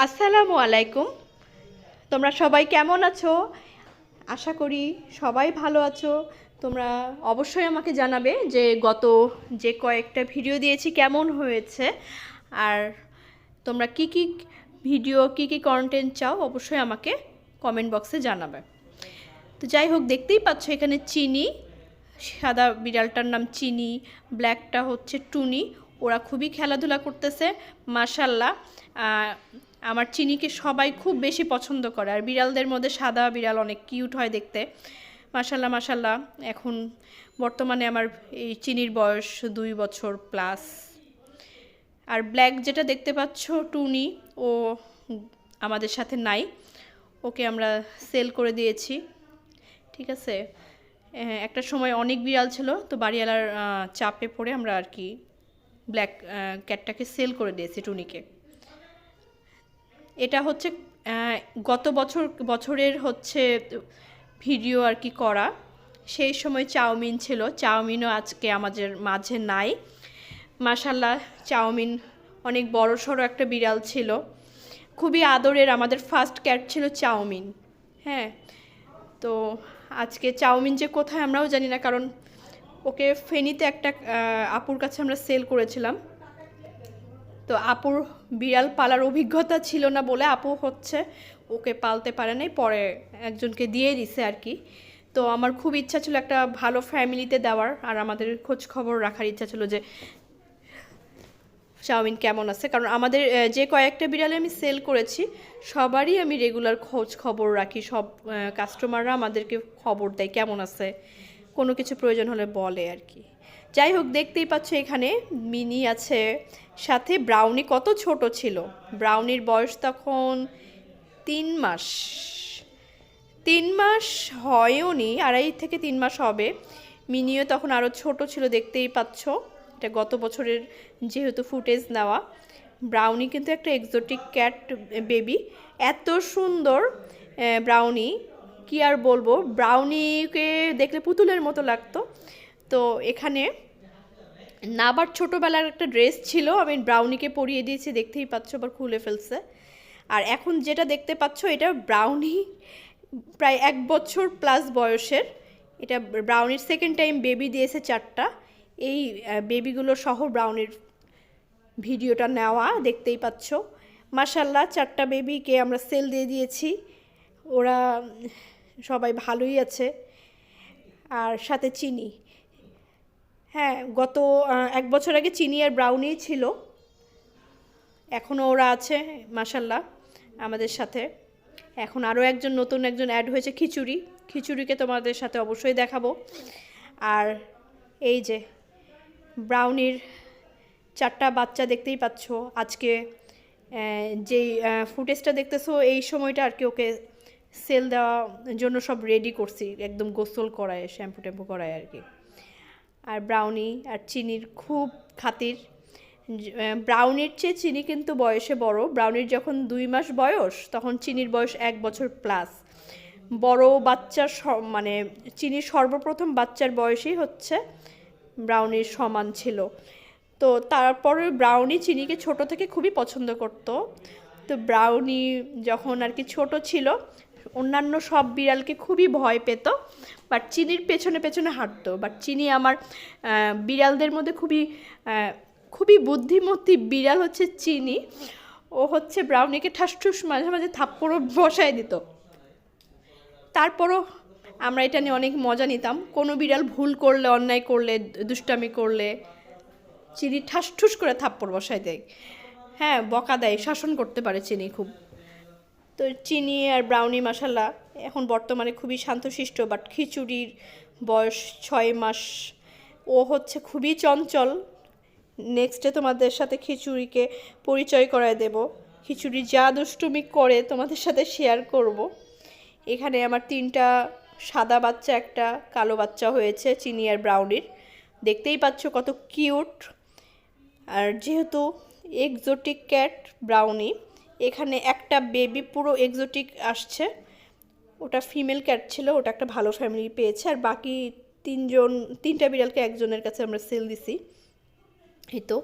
আসসালামু আলাইকুম। তোমরা সবাই কেমন আছো? আশা করি সবাই ভালো আছো। তোমরা অবশ্যই আমাকে জানাবে যে গত যে কয়েকটা ভিডিও দিয়েছি কেমন হয়েছে, আর তোমরা কি কি ভিডিও কি কি কন্টেন্ট চাও অবশ্যই আমাকে কমেন্ট বক্সে জানাবে। তো যাই হোক, দেখতেই পাচ্ছ এখানে চিনি, সাদা বিড়ালটার নাম চিনি, ব্ল্যাকটা হচ্ছে টুনি। ওরা খুবই খেলাধুলা করতেছে মাশাল্লাহ। আমার চিনিকে সবাই খুব বেশি পছন্দ করে, আর বিড়ালদের মধ্যে সাদা বিড়াল অনেক কিউট হয় দেখতে। মাশাল্লাহ মাশাল্লাহ। এখন বর্তমানে আমার এই চিনির বয়স 2 বছর প্লাস। আর ব্ল্যাক যেটা দেখতে পাচ্ছ টুনি, ও আমাদের সাথে নাই, ওকে আমরা সেল করে দিয়েছি। ঠিক আছে, একটা সময় অনেক বিড়াল ছিল, তো বাড়িওয়ালার চাপে পড়ে আমরা আর কি ব্ল্যাক ক্যাটটাকে সেল করে দিয়েছি টুনিকে। এটা হচ্ছে গত বছরের হচ্ছে ভিডিও আর কি করা। সেই সময় চাউমিন ছিল, চাউমিনও আজকে আমাদের মাঝে নাই মাশাল্লাহ। চাউমিন অনেক বড় সড়ো একটা বিড়াল ছিল, খুবই আদরের, আমাদের ফার্স্ট ক্যাট ছিল চাউমিন। হ্যাঁ, তো আজকে চাউমিন যে কোথায় আমরাও জানি না, কারণ ওকে ফেনীতে একটা আপুর কাছে আমরা সেল করেছিলাম। তো আপুর বিড়াল পালার অভিজ্ঞতা ছিল না বলে আপু হচ্ছে ওকে পালতে পারে নাই, পরে একজনকে দিয়ে দিছে আর কি। তো আমার খুব ইচ্ছা ছিল একটা ভালো ফ্যামিলিতে দেওয়ার, আর আমাদের খোঁজ খবর রাখার ইচ্ছা ছিল যে চাউমিন কেমন আছে, কারণ আমাদের যে কয়েকটা বিড়ালে আমি সেল করেছি সবারই আমি রেগুলার খোঁজ খবর রাখি। সব কাস্টমাররা আমাদেরকে খবর দেয় কেমন আছে, কোনো কিছু প্রয়োজন হলে বলে আর কি। যাই হোক, দেখতেই পাচ্ছ এখানে মিনি আছে, সাথে ব্রাউনি কত ছোট ছিল। ব্রাউনির বয়স তখন 3 মাস, 3 মাস হয়ওনি, 2.5 থেকে 3 মাস হবে। মিনিও তখন আরও ছোট ছিল, দেখতেই পাচ্ছ। এটা গত বছরের যেহেতু ফুটেজ নেওয়া। ব্রাউনি কিন্তু একটা এক্সোটিক ক্যাট বেবি, এত সুন্দর ব্রাউনি, কি আর বলবো। ব্রাউনিকে দেখলে পুতুলের মতো লাগতো। তো এখানে নাবার ছোটোবেলার একটা ড্রেস ছিল, আমি ব্রাউনিকে পরিয়ে দিয়েছি, দেখতেই পাচ্ছ, আবার খুলে ফেলছে। আর এখন যেটা দেখতে পাচ্ছ এটা ব্রাউনি প্রায় 1 বছর প্লাস বয়সের। এটা ব্রাউনির সেকেন্ড টাইম বেবি দিয়েছে 4টা। এই বেবিগুলো সহ ব্রাউনির ভিডিওটা নেওয়া, দেখতেই পাচ্ছ। মাশাল্লাহ, 4টা বেবিকে আমরা সেল দিয়ে দিয়েছি, ওরা সবাই ভালোই আছে। আর সাথে চিনি, হ্যাঁ, গত 1 বছর আগে চিনি আর ব্রাউনি ছিল, এখনও ওরা আছে মাশাল্লাহ আমাদের সাথে। এখন আরও নতুন একজন অ্যাড হয়েছে, খিচুড়ি। খিচুড়িকে তোমাদের সাথে অবশ্যই দেখাবো। আর এই যে ব্রাউনির 4টা বাচ্চা দেখতেই পাচ্ছ। আজকে যেই ফুটেজটা দেখতেছো এই সময়টা আর কি ওকে সেল দেওয়ার জন্য সব রেডি করছি, একদম গোসল করায়, শ্যাম্পু ট্যাম্পু করায় আর কি। আর ব্রাউনি আর চিনির খুব খাতির। ব্রাউনির চেয়ে চিনি কিন্তু বয়সে বড়। ব্রাউনির যখন 2 মাস বয়স, তখন চিনির বয়স 1 বছর প্লাস। বড় বাচ্চার মানে চিনির সর্বপ্রথম বাচ্চার বয়সই হচ্ছে ব্রাউনির সমান ছিল। তো তারপরে ব্রাউনি চিনিকে ছোট থেকে খুবই পছন্দ করত। তো ব্রাউনি যখন আর কি ছোট ছিল, অন্যান্য সব বিড়ালকে খুবই ভয় পেত, বাট চিনির পেছনে পেছনে হাঁটতো। বাট চিনি আমার বিড়ালদের মধ্যে খুবই বুদ্ধিমতী বিড়াল হচ্ছে চিনি। ও হচ্ছে ব্রাউনিকে ঠাসঠুস মাঝে মাঝে থাপ্পড়ও বসায় দিত। তারপরও আমরা এটা নিয়ে অনেক মজা নিতাম। কোনো বিড়াল ভুল করলে, অন্যায় করলে, দুষ্টামি করলে চিনি ঠাসঠুস করে থাপ্পড় বসায় দেয়। হ্যাঁ, বকা দেয়, শাসন করতে পারে চিনি খুব। তো চিনি আর ব্রাউনি মাশাল্লাহ এখন বর্তমানে খুবই শান্তশিষ্ট। বাট খিচুড়ির বয়স 6 মাস, ও হচ্ছে খুবই চঞ্চল। নেক্সটে তোমাদের সাথে খিচুড়িকে পরিচয় করায় দেব। খিচুড়ি যা দুষ্টুমি করে তোমাদের সাথে শেয়ার করব। এখানে আমার 3টা সাদা বাচ্চা, একটা কালো বাচ্চা হয়েছে চিনি আর ব্রাউনির, দেখতেই পাচ্ছ কত কিউট। আর যেহেতু এক্সোটিক ক্যাট ব্রাউনি, এখানে একটা বেবি পুরো এক্সোটিক আসছে, ওটা ফিমেল ক্যাট ছিল, ওটা একটা ভালো ফ্যামিলি পেয়েছে। আর বাকি 3টা বিড়ালকে একজনের কাছে আমরা সেল দিছি। এই তো